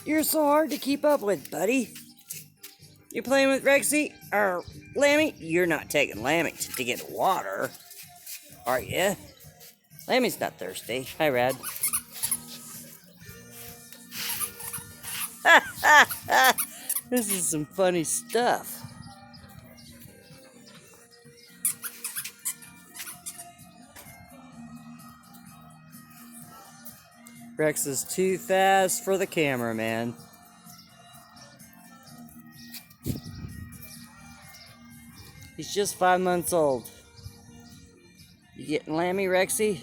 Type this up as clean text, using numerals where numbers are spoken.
You're so hard to keep up with, buddy. You playing with Rexy or Lammy? You're not taking Lammy to get water, are you? Lammy's not thirsty. Hi, Rad. This is some funny stuff. Rex is too fast for the camera, man. He's just 5 months old. You getting Lammy, Rexy?